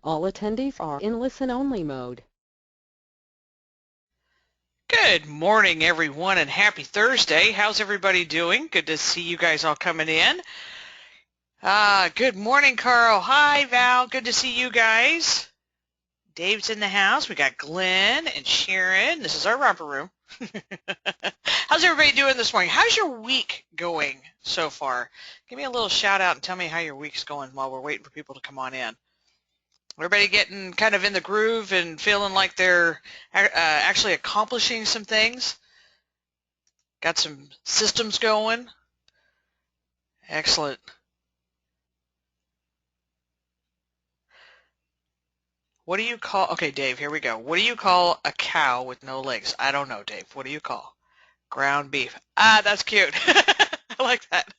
All attendees are in listen-only mode. Good morning, everyone, and happy Thursday. How's everybody doing? Good to see you guys all coming in. Good morning, Carl. Hi, Val. Good to see you guys. Dave's in the house. We got Glenn and Sharon. This is our romper room. How's everybody doing this morning? How's your week going so far? Give me a little shout out and tell me how your week's going while we're waiting for people to come on in. Everybody getting kind of in the groove and feeling like they're actually accomplishing some things? Got some systems going? Excellent. What do you call, okay, Dave, here we go. What do you call a cow with no legs? I don't know, Dave. What do you call? Ground beef. Ah, that's cute. I like that.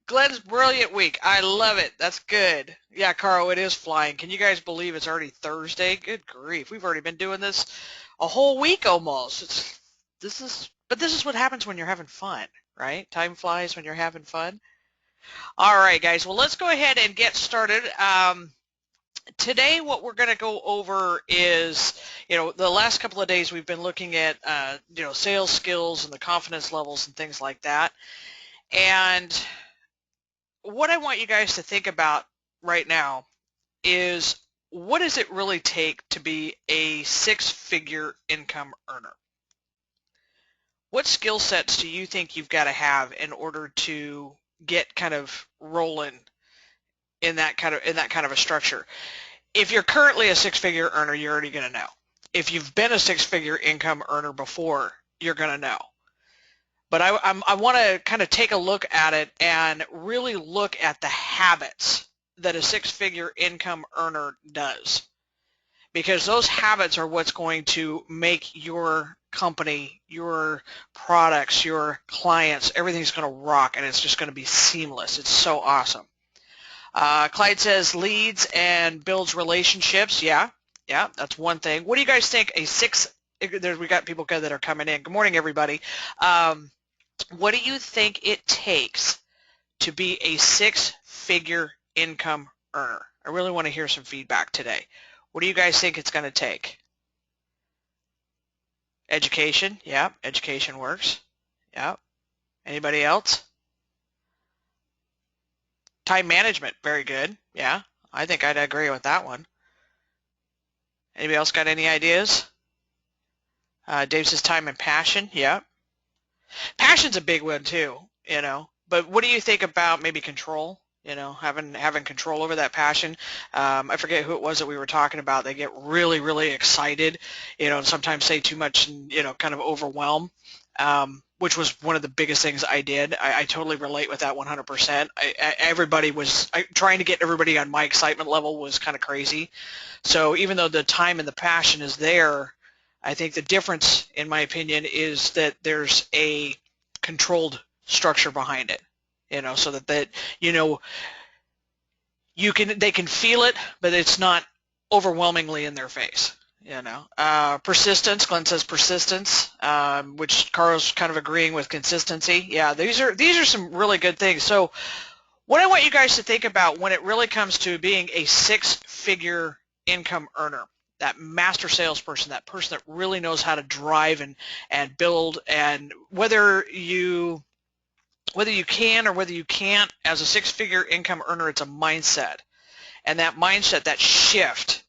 Glenn's brilliant week. I love it. That's good. Yeah, Carl, it is flying. Can you guys believe it's already Thursday? Good grief. We've already been doing this a whole week almost. But this is what happens when you're having fun, right? Time flies when you're having fun. All right, guys. Well, let's go ahead and get started. Today, what we're going to go over is, the last couple of days we've been looking at, sales skills and the confidence levels and things like that. And what I want you guys to think about right now is, what does it really take to be a six-figure income earner? What skill sets do you think you've got to have in order to get kind of rolling in that kind of a structure? If you're currently a six-figure earner, you're already going to know. If you've been a six-figure income earner before, you're going to know. But I want to kind of take a look at it and really look at the habits that a six-figure income earner does, because those habits are what's going to make your company, your products, your clients, everything's going to rock, and it's just going to be seamless. It's so awesome. Clyde says leads and builds relationships. Yeah, that's one thing. What do you guys think we got people that are coming in. Good morning, everybody. What do you think it takes to be a six-figure income earner? I really want to hear some feedback today. What do you guys think it's going to take? Education. Yeah, education works. Yeah. Anybody else? Time management. Very good. Yeah, I think I'd agree with that one. Anybody else got any ideas? Dave says time and passion. Yeah. Passion's a big one too, But what do you think about maybe control? Having control over that passion. I forget who it was that we were talking about. They get really, really excited, and sometimes say too much and, kind of overwhelm, which was one of the biggest things I did. I totally relate with that 100%. Everybody was trying to get everybody on my excitement level was kind of crazy. So even though the time and the passion is there, I think the difference, in my opinion, is that there's a controlled structure behind it, so that they can feel it, but it's not overwhelmingly in their face. Persistence. Glenn says persistence, which Carl's kind of agreeing with consistency. Yeah, these are some really good things. So what I want you guys to think about when it really comes to being a six-figure income earner, that master salesperson, that person that really knows how to drive and build, and whether you can or whether you can't, as a six-figure income earner, it's a mindset. And that mindset, that shift,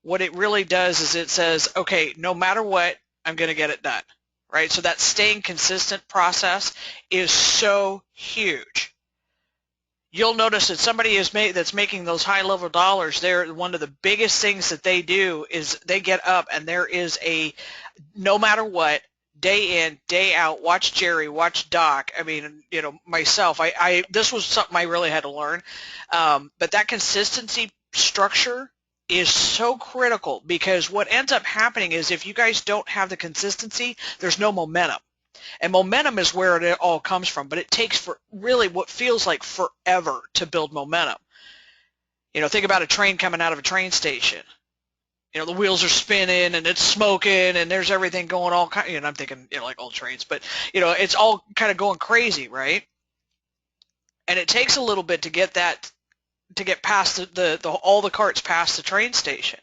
what it really does is it says, okay, no matter what, I'm going to get it done, right? So that staying consistent process is so huge. You'll notice that somebody that's making those high-level dollars, one of the biggest things that they do is they get up and there is no matter what, day in, day out, watch Jerry, watch Doc. I mean, myself, this was something I really had to learn. But that consistency structure is so critical, because what ends up happening is if you guys don't have the consistency, there's no momentum. And momentum is where it all comes from, but it takes for really what feels like forever to build momentum. Think about a train coming out of a train station. The wheels are spinning and it's smoking and there's everything going all kind. I'm thinking, like old trains, but it's all kind of going crazy, right? And it takes a little bit to get that to get past all the carts past the train station.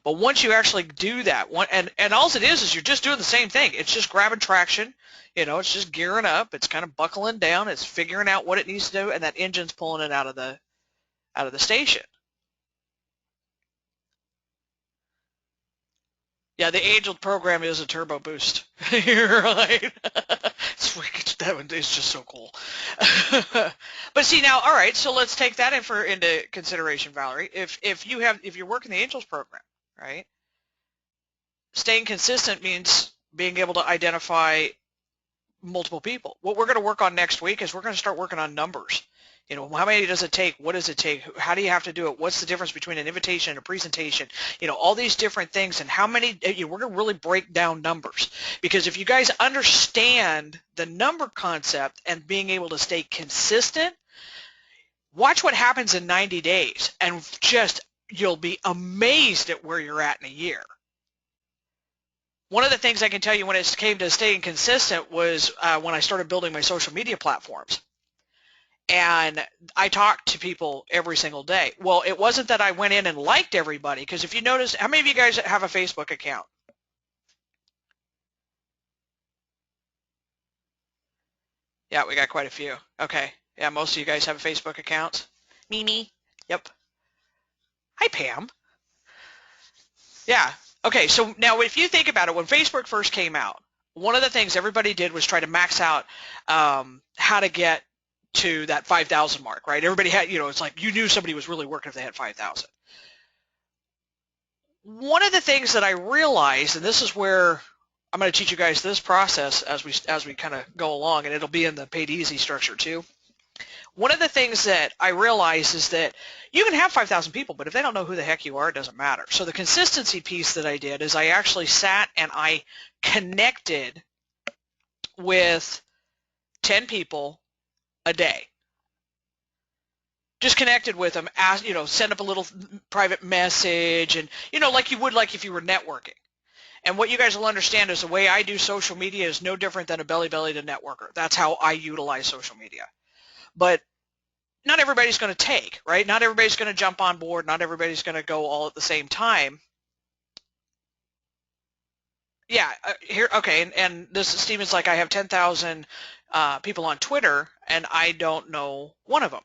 But once you actually do that, and all it is you're just doing the same thing. It's just grabbing traction. It's just gearing up. It's kind of buckling down. It's figuring out what it needs to do, and that engine's pulling it out of the station. Yeah, the age-old program is a turbo boost. You're right. That one is just so cool. But see now, all right. So let's take that into consideration, Valerie. If you're working the Angels program, right? Staying consistent means being able to identify multiple people. What we're going to work on next week is we're going to start working on numbers. How many does it take? What does it take? How do you have to do it? What's the difference between an invitation and a presentation? All these different things, and how many, we're going to really break down numbers. Because if you guys understand the number concept and being able to stay consistent, watch what happens in 90 days, and you'll be amazed at where you're at in a year. One of the things I can tell you when it came to staying consistent was when I started building my social media platforms. And I talked to people every single day. Well, it wasn't that I went in and liked everybody, because if you notice, how many of you guys have a Facebook account? Yeah, we got quite a few. Okay. Yeah, most of you guys have a Facebook account. Mimi. Yep. Hi, Pam. Yeah. Okay, so now if you think about it, when Facebook first came out, one of the things everybody did was try to max out how to get to that 5,000 mark, right? Everybody had, it's like you knew somebody was really working if they had 5,000. One of the things that I realized, and this is where I'm going to teach you guys this process as we kind of go along, and it'll be in the paid easy structure too. One of the things that I realized is that you can have 5,000 people, but if they don't know who the heck you are, it doesn't matter. So the consistency piece that I did is I actually sat and I connected with 10 people a day. Just connected with them, send up a little private message, and like you would like if you were networking. And what you guys will understand is the way I do social media is no different than a belly-belly-to networker. That's how I utilize social media. But not everybody's going to take, right? Not everybody's going to jump on board. Not everybody's going to go all at the same time. Yeah, here, okay, and this is Steven's like, I have 10,000 people on Twitter, and I don't know one of them.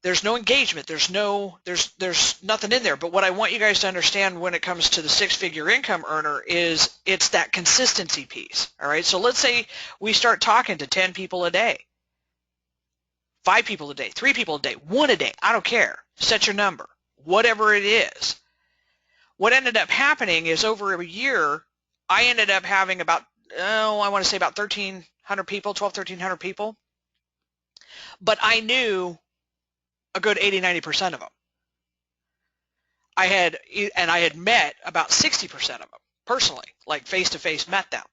There's no engagement. There's nothing in there. But what I want you guys to understand when it comes to the six-figure income earner is it's that consistency piece. All right. So let's say we start talking to 10 people a day, 5 people a day, 3 people a day, 1 a day. I don't care. Set your number, whatever it is. What ended up happening is over a year, I ended up having about, I want to say about 1,300 people, 1,300 people. But I knew a good 80-90% of them. I had met about 60% of them personally, like face-to-face met them.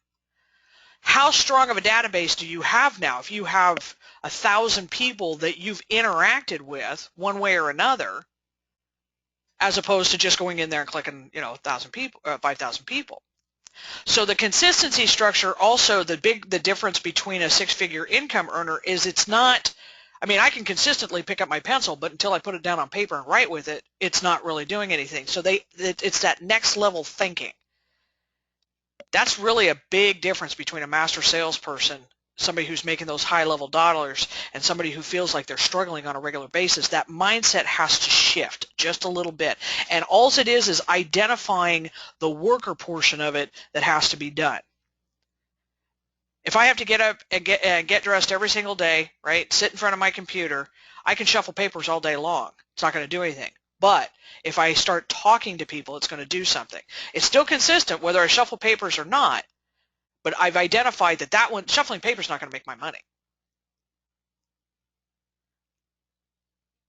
How strong of a database do you have now? If you have 1,000 people that you've interacted with one way or another, as opposed to just going in there and clicking, 1,000 people, 5,000 people. So the consistency structure, also the difference between a six-figure income earner is it's not, I can consistently pick up my pencil, but until I put it down on paper and write with it, it's not really doing anything. So it's that next level thinking. That's really a big difference between a master salesperson, somebody who's making those high-level dollars, and somebody who feels like they're struggling on a regular basis. That mindset has to shift just a little bit. And all it is identifying the worker portion of it that has to be done. If I have to get up and get dressed every single day, right, sit in front of my computer, I can shuffle papers all day long. It's not going to do anything. But if I start talking to people, it's going to do something. It's still consistent whether I shuffle papers or not, but I've identified that one, shuffling papers, is not going to make my money.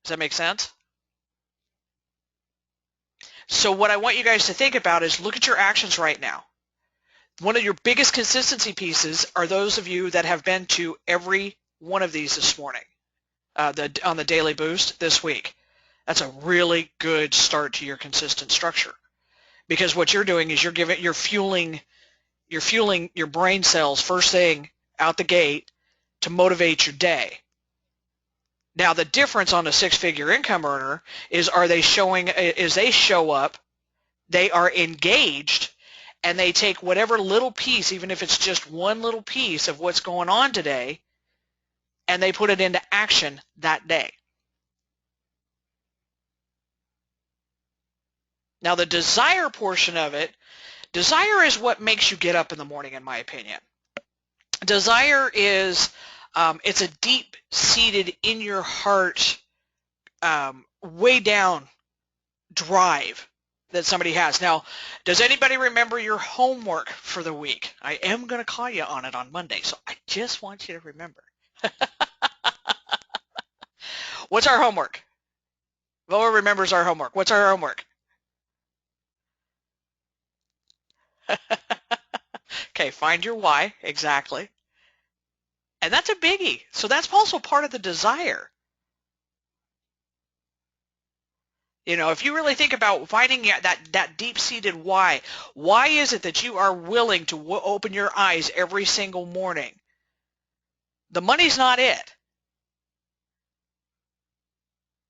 Does that make sense? So what I want you guys to think about is look at your actions right now. One of your biggest consistency pieces are those of you that have been to every one of these this morning, on the daily boost this week. That's a really good start to your consistent structure, because what you're doing is you're fueling your brain cells first thing out the gate to motivate your day. Now the difference on a six-figure income earner is they show up, they are engaged, and they take whatever little piece, even if it's just one little piece of what's going on today, and they put it into action that day. Now the desire portion of it, desire is what makes you get up in the morning, in my opinion. Desire is, it's a deep-seated in your heart, way down drive that somebody has. Now, does anybody remember your homework for the week? I am going to call you on it on Monday, so I just want you to remember. What's our homework? Voa remembers our homework. What's our homework? Okay, find your why, exactly. And that's a biggie. So that's also part of the desire. You know, if you really think about finding that deep-seated why is it that you are willing to open your eyes every single morning? The money's not it.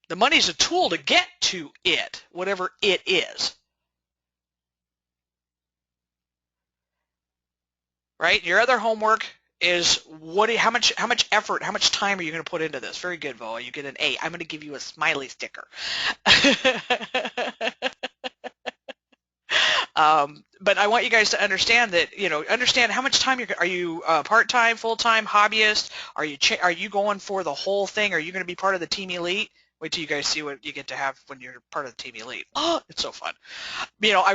The money's a tool to get to it, whatever it is. Right? Your other homework is how much effort, how much time are you going to put into this? Very good, Voa. You get an A. I'm going to give you a smiley sticker. But I want you guys to understand that, understand how much time are you part-time, full-time, hobbyist? Are you going for the whole thing? Are you going to be part of the Team Elite? Wait till you guys see what you get to have when you're part of the Team Elite. Oh, it's so fun. I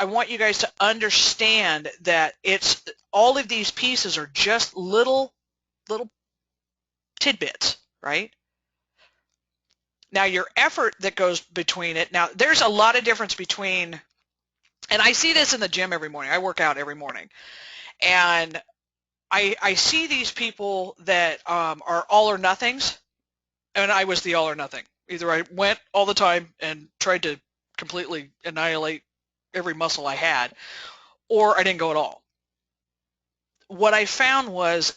want you guys to understand that it's all of these pieces are just little tidbits, right? Now your effort that goes between it. Now there's a lot of difference between, and I see this in the gym every morning. I work out every morning, and I see these people that are all or nothings, and I was the all or nothing. Either I went all the time and tried to completely annihilate every muscle I had, or I didn't go at all. What I found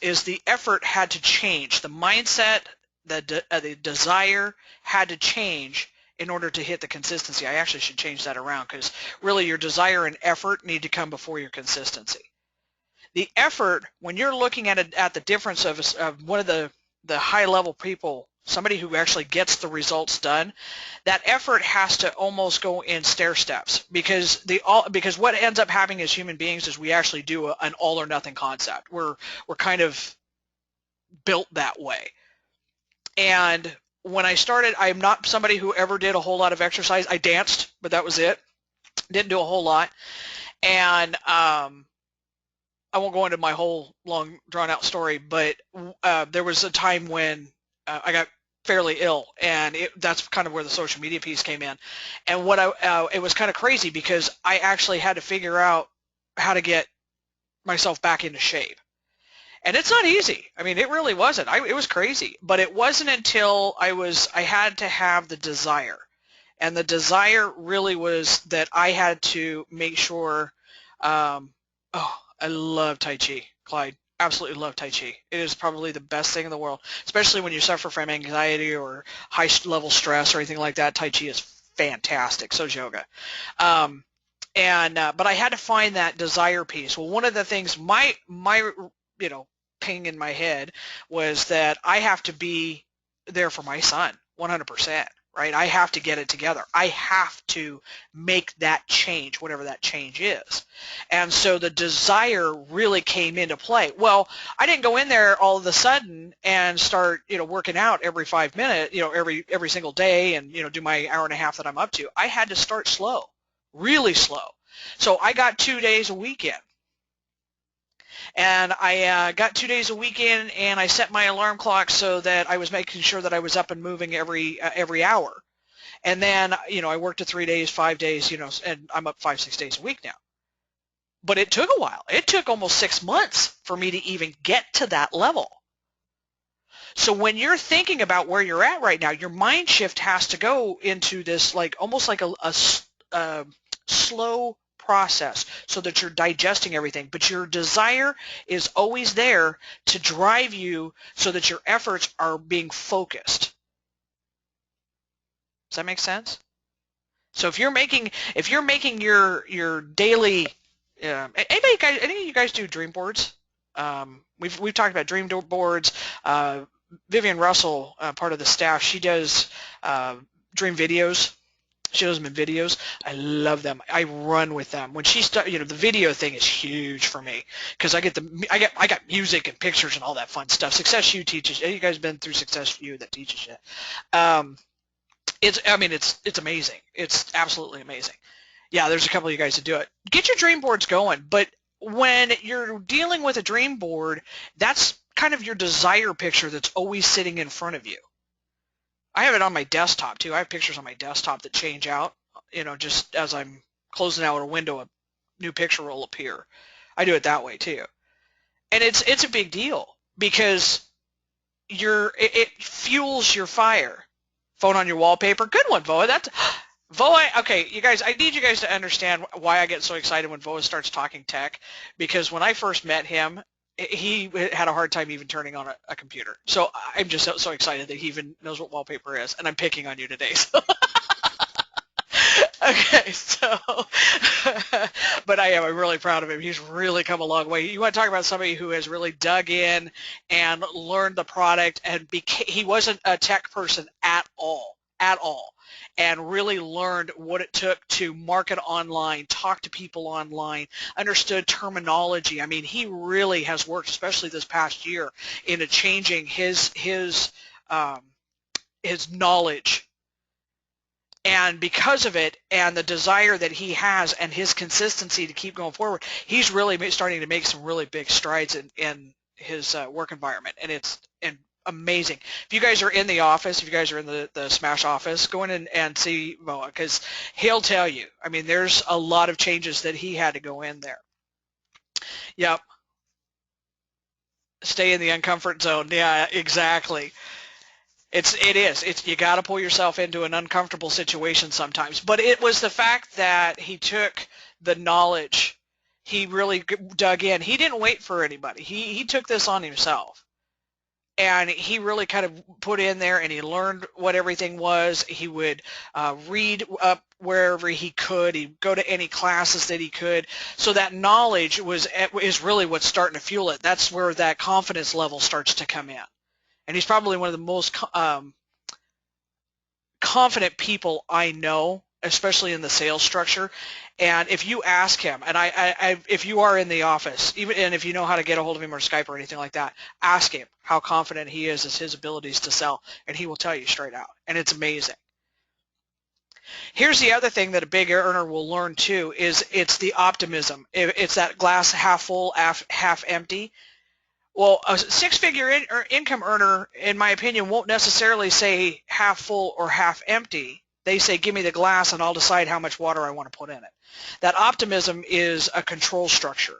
is the effort had to change. The mindset, the desire had to change in order to hit the consistency. I actually should change that around, because really your desire and effort need to come before your consistency. The effort, when you're looking at the difference of one of the high-level people, somebody who actually gets the results done, that effort has to almost go in stair steps, because what ends up happening as human beings is we actually do an all or nothing concept. We're kind of built that way. And when I started, I'm not somebody who ever did a whole lot of exercise. I danced, but that was it. Didn't do a whole lot. And I won't go into my whole long drawn-out story, but there was a time when I got fairly ill, and that's kind of where the social media piece came in. And it was kind of crazy, because I actually had to figure out how to get myself back into shape. And it's not easy. I mean, it really wasn't. It was crazy. But it wasn't until I had to have the desire. And the desire really was that I had to make sure, I love Tai Chi, Clyde. Absolutely love Tai Chi. It is probably the best thing in the world, especially when you suffer from anxiety or high-level stress or anything like that. Tai Chi is fantastic. So is yoga. But I had to find that desire piece. Well, one of the things, my ping in my head was that I have to be there for my son 100%. Right? I have to get it together. I have to make that change, whatever that change is. And so the desire really came into play. Well, I didn't go in there all of a sudden and start, working out every 5 minutes, every single day, and, do my hour and a half that I'm up to. I had to start slow, really slow. So I got 2 days a week in. And I got 2 days a week in, and I set my alarm clock so that I was making sure that I was up and moving every hour. And then, I worked 3 days, 5 days, and I'm up 5-6 days a week now. But it took a while. It took almost 6 months for me to even get to that level. So when you're thinking about where you're at right now, your mind shift has to go into this almost like a slow process, so that you're digesting everything, but your desire is always there to drive you so that your efforts are being focused. Does that make sense? So if you're making your daily, any of you guys do dream boards? We've talked about dream boards. Vivian Russell, part of the staff, she does dream videos. She does them in videos. I love them. I run with them. When she start, the video thing is huge for me because I got music and pictures and all that fun stuff. Success U teaches. You guys been through Success U that teaches you. It's amazing. It's absolutely amazing. Yeah, there's a couple of you guys that do it. Get your dream boards going, but when you're dealing with a dream board, that's kind of your desire picture that's always sitting in front of you. I have it on my desktop too. I have pictures on my desktop that change out, just as I'm closing out a window, a new picture will appear. I do it that way too. And it's a big deal because it fuels your fire. Phone on your wallpaper. Good one, Voa. Voa. Okay, you guys, I need you guys to understand why I get so excited when Voa starts talking tech, because when I first met him, he had a hard time even turning on a computer. So I'm just so excited that he even knows what wallpaper is, and I'm picking on you today. So. Okay, so, but I'm really proud of him. He's really come a long way. You want to talk about somebody who has really dug in and learned the product, and he wasn't a tech person at all, and really learned what it took to market online, talk to people online, understood terminology. I mean, he really has worked, especially this past year, into changing his knowledge. And because of it and the desire that he has and his consistency to keep going forward, he's really starting to make some really big strides in his work environment. And it's amazing. If you guys are in the office, if you guys are in the Smash office, go in and see Moa, because he'll tell you. I mean, there's a lot of changes that he had to go in there. Yep. Stay in the uncomfort zone. Yeah, exactly. It is. You got to pull yourself into an uncomfortable situation sometimes. But it was the fact that he took the knowledge. He really dug in. He didn't wait for anybody. He took this on himself. And he really kind of put in there, and he learned what everything was. He would read up wherever he could. He'd go to any classes that he could. So that knowledge is really what's starting to fuel it. That's where that confidence level starts to come in. And he's probably one of the most confident people I know, especially in the sales structure. And if you ask him, and if you are in the office, and if you know how to get a hold of him or Skype or anything like that, ask him how confident he is as his abilities to sell, and he will tell you straight out. And it's amazing. Here's the other thing that a big earner will learn too, is it's the optimism. It's that glass half full, half empty. Well, a six-figure income earner, in my opinion, won't necessarily say half full or half empty. They say, give me the glass and I'll decide how much water I want to put in it. That optimism is a control structure.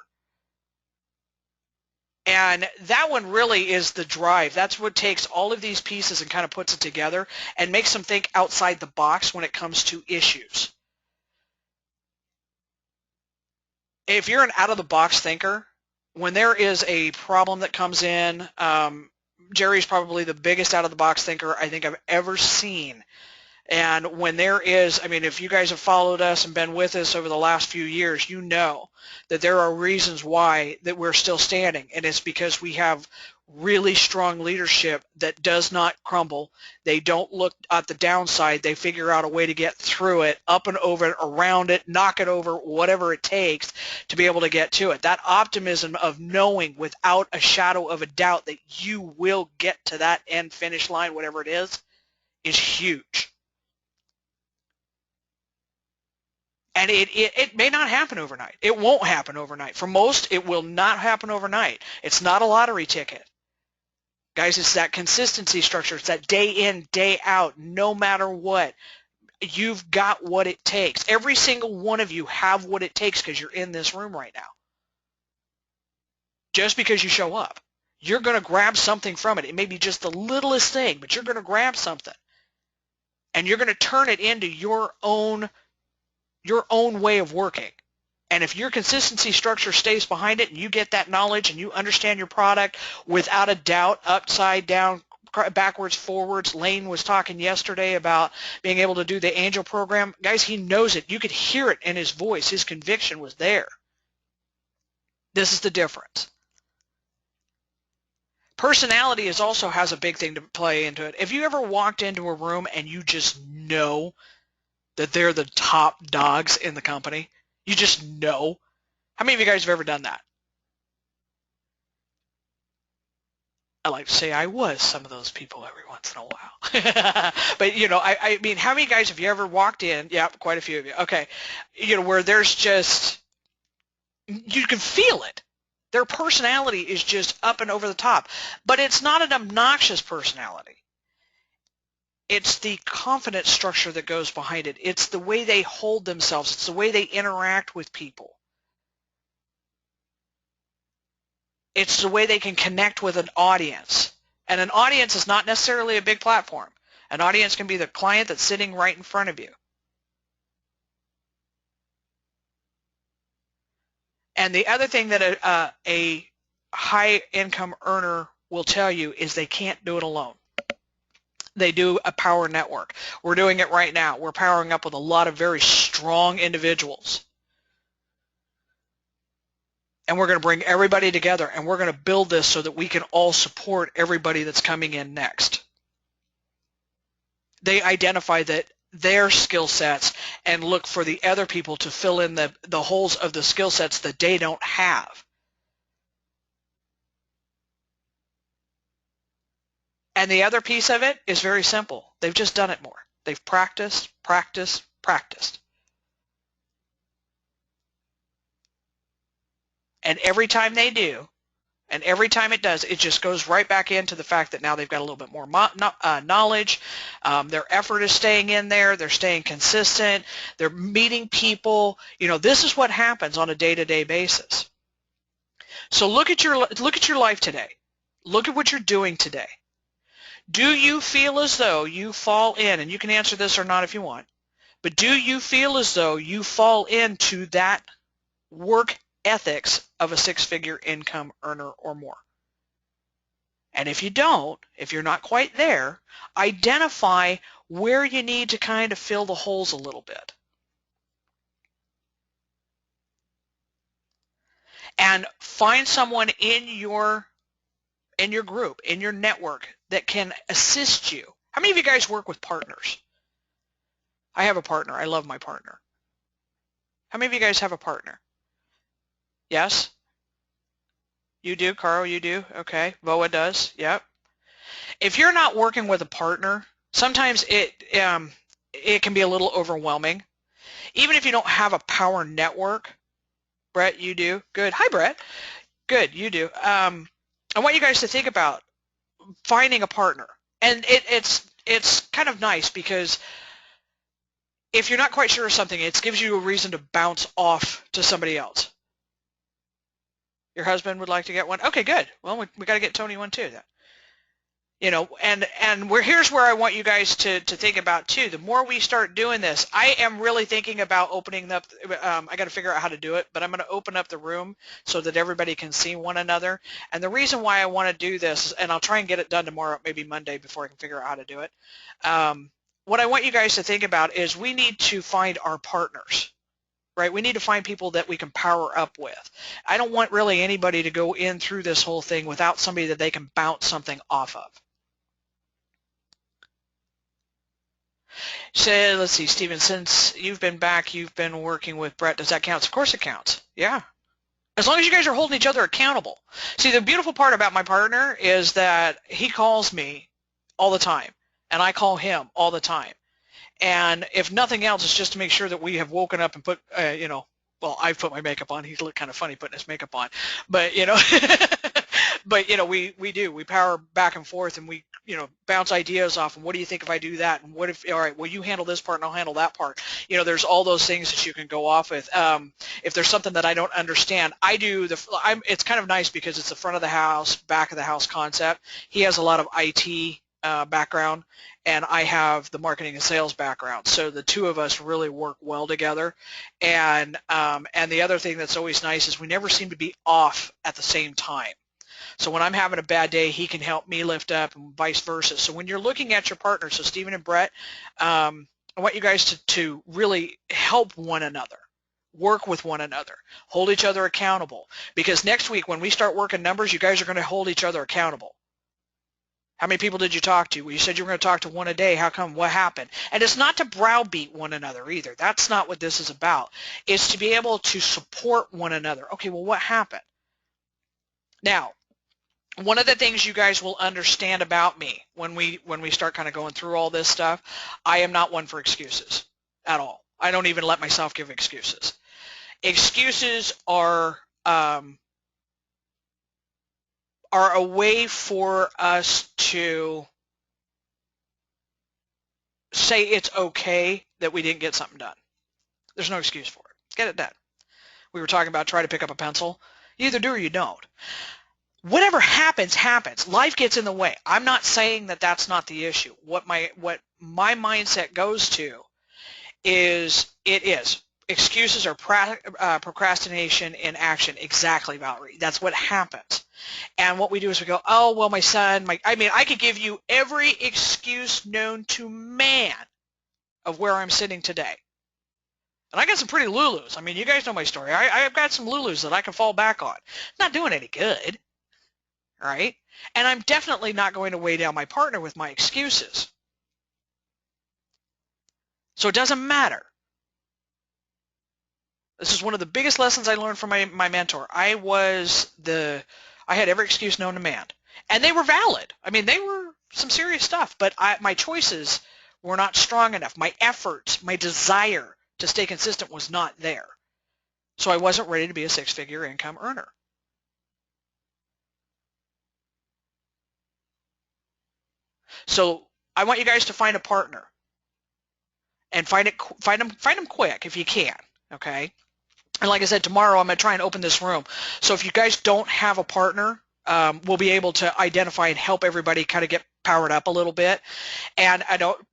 And that one really is the drive. That's what takes all of these pieces and kind of puts it together and makes them think outside the box when it comes to issues. If you're an out-of-the-box thinker, when there is a problem that comes in, Jerry's probably the biggest out-of-the-box thinker I think I've ever seen. And when there is, I mean, if you guys have followed us and been with us over the last few years, you know that there are reasons why that we're still standing. And it's because we have really strong leadership that does not crumble. They don't look at the downside. They figure out a way to get through it, up and over it, around it, knock it over, whatever it takes to be able to get to it. That optimism of knowing without a shadow of a doubt that you will get to that end finish line, whatever it is huge. And it may not happen overnight. It won't happen overnight. For most, it will not happen overnight. It's not a lottery ticket. Guys, it's that consistency structure. It's that day in, day out, no matter what. You've got what it takes. Every single one of you have what it takes because you're in this room right now. Just because you show up. You're going to grab something from it. It may be just the littlest thing, but you're going to grab something. And you're going to turn it into your own way of working. And if your consistency structure stays behind it and you get that knowledge and you understand your product without a doubt, upside down, backwards, forwards. Lane was talking yesterday about being able to do the angel program. Guys, he knows it. You could hear it in his voice. His conviction was there. This is the difference. Personality also has a big thing to play into it. If you ever walked into a room and you just know that they're the top dogs in the company, you just know. How many of you guys have ever done that? I like to say I was some of those people every once in a while. But, you know, I mean, how many guys have you ever walked in? Yeah, quite a few of you. Okay. You know, where there's just, you can feel it. Their personality is just up and over the top. But it's not an obnoxious personality. It's the confidence structure that goes behind it. It's the way they hold themselves. It's the way they interact with people. It's the way they can connect with an audience. And an audience is not necessarily a big platform. An audience can be the client that's sitting right in front of you. And the other thing that a high income earner will tell you is they can't do it alone. They do a power network. We're doing it right now. We're powering up with a lot of very strong individuals. And we're going to bring everybody together, and we're going to build this so that we can all support everybody that's coming in next. They identify that their skill sets and look for the other people to fill in the holes of the skill sets that they don't have. And the other piece of it is very simple. They've just done it more. They've practiced, practiced, practiced. And every time they do, and every time it does, it just goes right back into the fact that now they've got a little bit more knowledge. Their effort is staying in there. They're staying consistent. They're meeting people. You know, this is what happens on a day-to-day basis. So look at your life today. Look at what you're doing today. Do you feel as though you fall in, and you can answer this or not if you want, but do you feel as though you fall into that work ethics of a six-figure income earner or more? And if you don't, if you're not quite there, identify where you need to kind of fill the holes a little bit. And find someone in your group, in your network, that can assist you. How many of you guys work with partners? I have a partner. I love my partner. How many of you guys have a partner? Yes? You do, Carl, you do? Okay. Voa does? Yep. If you're not working with a partner, sometimes it can be a little overwhelming. Even if you don't have a power network. Brett, you do? Good. Hi, Brett. Good, you do. I want you guys to think about finding a partner. And it's kind of nice because if you're not quite sure of something, it gives you a reason to bounce off to somebody else. Your husband would like to get one? Okay, good. Well, we got to get Tony one too then. You know, and here's where I want you guys to think about too. The more we start doing this, I am really thinking about opening up. I got to figure out how to do it, but I'm going to open up the room so that everybody can see one another. And the reason why I want to do this, and I'll try and get it done tomorrow, maybe Monday, before I can figure out how to do it. What I want you guys to think about is we need to find our partners. Right? We need to find people that we can power up with. I don't want really anybody to go in through this whole thing without somebody that they can bounce something off of. So let's see, Stephen, since you've been back, you've been working with Brett. Does that count? Of course it counts. Yeah. As long as you guys are holding each other accountable. See, the beautiful part about my partner is that he calls me all the time, and I call him all the time. And if nothing else, it's just to make sure that we have woken up and put, you know, well, I've put my makeup on. He looked kind of funny putting his makeup on. But, you know, but, you know, we do. We power back and forth, and we, you know, bounce ideas off. And what do you think if I do that? And what if, all right, well, you handle this part and I'll handle that part. You know, there's all those things that you can go off with. If there's something that I don't understand, it's kind of nice because it's the front of the house, back of the house concept. He has a lot of IT background, and I have the marketing and sales background. So the two of us really work well together. And the other thing that's always nice is we never seem to be off at the same time. So when I'm having a bad day, he can help me lift up and vice versa. So when you're looking at your partner, so Stephen and Brett, I want you guys to really help one another, work with one another, hold each other accountable. Because next week when we start working numbers, you guys are going to hold each other accountable. How many people did you talk to? Well, you said you were going to talk to one a day. How come? What happened? And it's not to browbeat one another either. That's not what this is about. It's to be able to support one another. Okay, well, what happened? Now, one of the things you guys will understand about me when we start kind of going through all this stuff, I am not one for excuses at all. I don't even let myself give excuses. Excuses are a way for us to say it's okay that we didn't get something done. There's no excuse for it. Get it done. We were talking about try to pick up a pencil. You either do or you don't. Whatever happens, happens. Life gets in the way. I'm not saying that that's not the issue. What my mindset goes to is it is. Excuses are procrastination in action. Exactly, Valerie. That's what happens. And what we do is we go, oh, well, my son, I could give you every excuse known to man of where I'm sitting today. And I got some pretty Lulus. I mean, you guys know my story. I've got some Lulus that I can fall back on. Not doing any good, right? And I'm definitely not going to weigh down my partner with my excuses. So it doesn't matter. This is one of the biggest lessons I learned from my mentor. I had every excuse known to man. And they were valid. I mean, they were some serious stuff, but my choices were not strong enough. My efforts, my desire to stay consistent was not there. So I wasn't ready to be a six-figure income earner. So I want you guys to find a partner and find them quick if you can, okay? And like I said, tomorrow I'm going to try and open this room. So if you guys don't have a partner, we'll be able to identify and help everybody kind of get powered up a little bit. And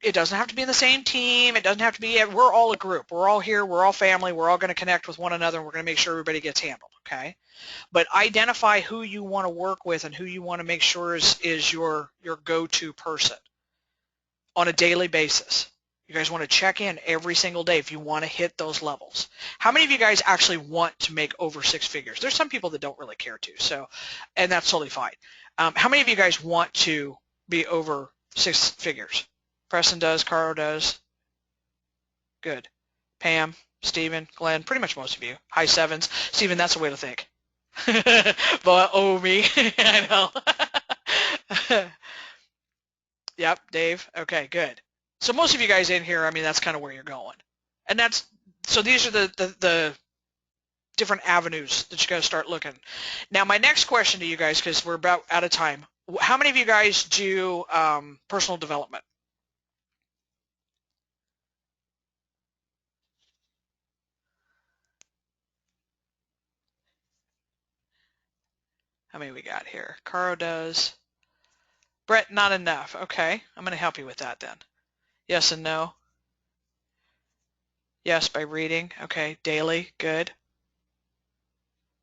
it doesn't have to be in the same team. It doesn't have to be, we're all a group. We're all here. We're all family. We're all going to connect with one another, and we're going to make sure everybody gets handled, okay? But identify who you want to work with and who you want to make sure is your go-to person on a daily basis. You guys want to check in every single day if you want to hit those levels. How many of you guys actually want to make over six figures? There's some people that don't really care to, and that's totally fine. How many of you guys want to be over six figures? Preston does, Carrillo does. Good. Pam, Stephen, Glenn, pretty much most of you. High sevens. Stephen, that's the way to think. But oh me, I know. Yep, Dave. Okay, good. So most of you guys in here, I mean, that's kind of where you're going. And so these are the different avenues that you got to start looking. Now, my next question to you guys, because we're about out of time, how many of you guys do personal development? How many we got here? Caro does. Brett, not enough. Okay, I'm going to help you with that then. Yes and no. Yes, by reading. Okay, daily. Good.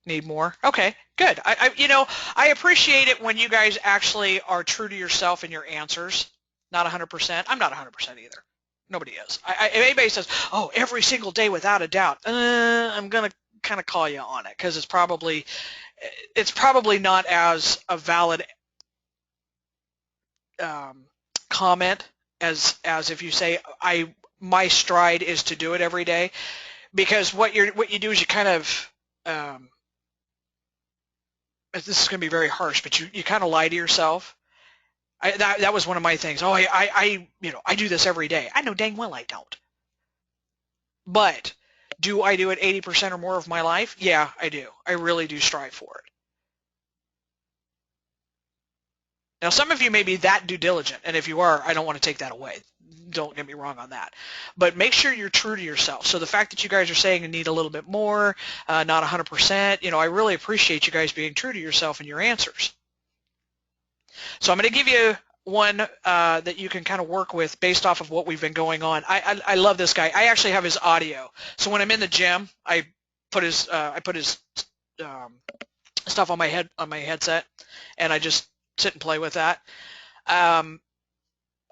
Need more? Okay, good. I appreciate it when you guys actually are true to yourself in your answers. Not 100%. I'm not 100% either. Nobody is. If anybody says, oh, every single day without a doubt, I'm going to kind of call you on it because it's probably not as a valid comment as if you say my stride is to do it every day, because what you do is you kind of this is going to be very harsh, but you kind of lie to yourself. That was one of my things. Oh, I do this every day. I know dang well I don't. But do I do it 80% or more of my life? Yeah, I do. I really do strive for it. Now, some of you may be that due diligent, and if you are, I don't want to take that away. Don't get me wrong on that. But make sure you're true to yourself. So the fact that you guys are saying you need a little bit more, not 100%, I really appreciate you guys being true to yourself in your answers. So I'm going to give you one that you can kind of work with based off of what we've been going on. I love this guy. I actually have his audio. So when I'm in the gym, I put his stuff on my headset, and I just sit and play with that. Um,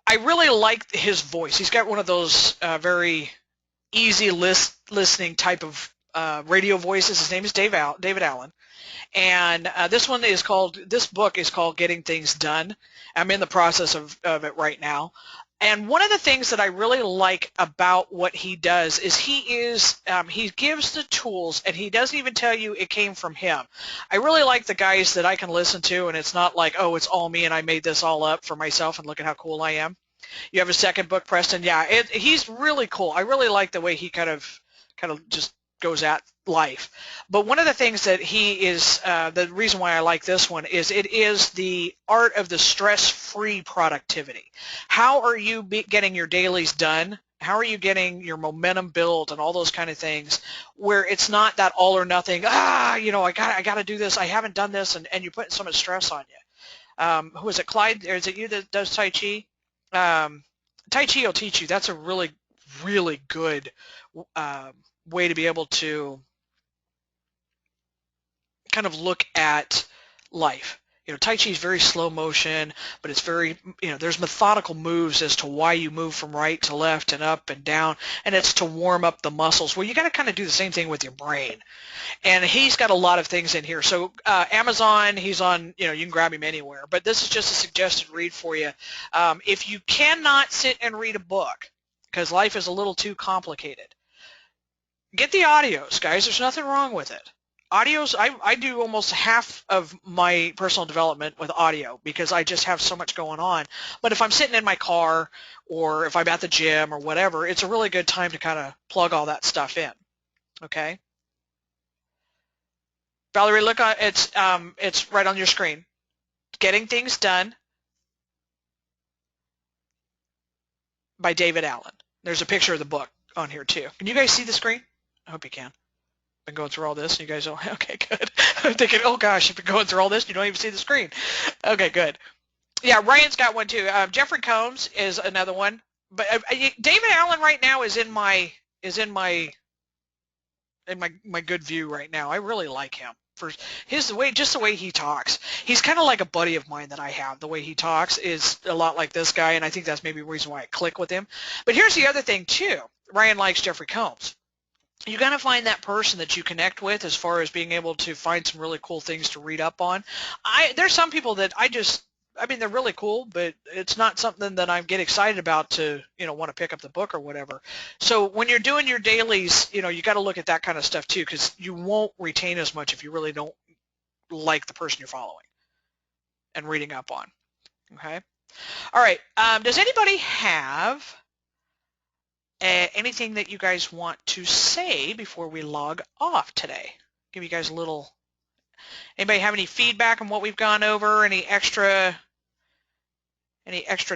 I really like his voice. He's got one of those very easy listening type of radio voices. His name is David Allen. And this book is called Getting Things Done. I'm in the process of it right now. And one of the things that I really like about what he does is he gives the tools, and he doesn't even tell you it came from him. I really like the guys that I can listen to, and it's not like, oh, it's all me and I made this all up for myself and look at how cool I am. You have a second book, Preston. Yeah, he's really cool. I really like the way he kind of just goes at life. But one of the things that he is, the reason why I like this one is it is the art of the stress-free productivity. How are you getting your dailies done? How are you getting your momentum built and all those kind of things where it's not that all or nothing, I got to do this, I haven't done this, and you're putting so much stress on you. Who is it, Clyde, or is it you that does Tai Chi? Tai Chi will teach you. That's a really, really good way to be able to kind of look at life. Tai Chi is very slow motion, but it's very, there's methodical moves as to why you move from right to left and up and down, and it's to warm up the muscles. Well, you got to kind of do the same thing with your brain. And he's got a lot of things in here. So Amazon, he's on, you can grab him anywhere. But this is just a suggested read for you. If you cannot sit and read a book because life is a little too complicated, get the audios, guys. There's nothing wrong with it. Audios, I do almost half of my personal development with audio because I just have so much going on. But if I'm sitting in my car or if I'm at the gym or whatever, it's a really good time to kind of plug all that stuff in. Okay? Valerie, look, it's right on your screen. Getting Things Done by David Allen. There's a picture of the book on here too. Can you guys see the screen? I hope you can. Been going through all this, and you guys are okay, good. I'm thinking, oh gosh, you've been going through all this, you don't even see the screen. Okay, good. Yeah, Ryan's got one too. Jeffrey Combs is another one, but David Allen right now is in my good view right now. I really like him for the way he talks. He's kind of like a buddy of mine that I have. The way he talks is a lot like this guy, and I think that's maybe the reason why I click with him. But here's the other thing too. Ryan likes Jeffrey Combs. You got to find that person that you connect with as far as being able to find some really cool things to read up on. There's some people that they're really cool, but it's not something that I get excited about to, want to pick up the book or whatever. So when you're doing your dailies, you got to look at that kind of stuff too, because you won't retain as much if you really don't like the person you're following and reading up on. Okay. All right. Does anybody have anything that you guys want to say before we log off today? Give you guys a little. Anybody have any feedback on what we've gone over? Any extra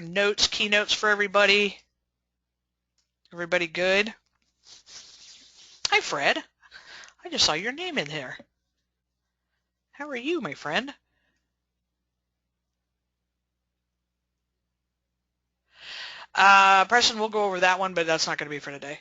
notes, keynotes for everybody? Everybody good? Hi, Fred. I just saw your name in there. How are you, my friend? Preston, we'll go over that one, but that's not going to be for today.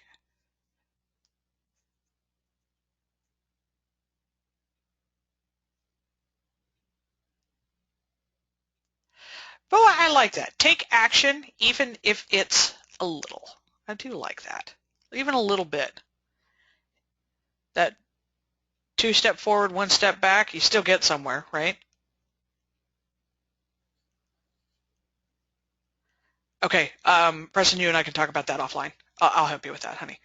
But I like that. Take action, even if it's a little. I do like that. Even a little bit. That 2 step forward, 1 step back, you still get somewhere, right? Okay, Preston, you and I can talk about that offline. I'll help you with that, honey.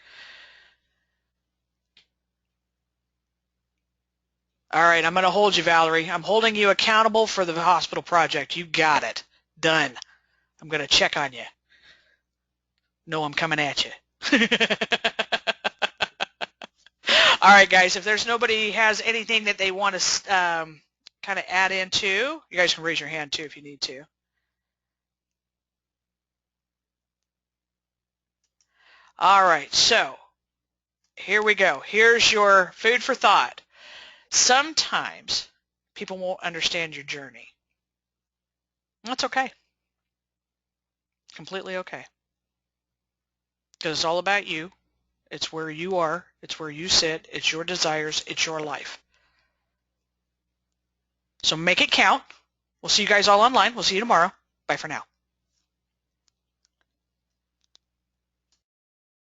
All right, I'm going to hold you, Valerie. I'm holding you accountable for the hospital project. You got it. Done. I'm going to check on you. No, I'm coming at you. All right, guys, if there's nobody has anything that they want to kind of add into, you guys can raise your hand too if you need to. All right, so here we go. Here's your food for thought. Sometimes people won't understand your journey. That's okay. Completely okay. Because it's all about you. It's where you are. It's where you sit. It's your desires. It's your life. So make it count. We'll see you guys all online. We'll see you tomorrow. Bye for now.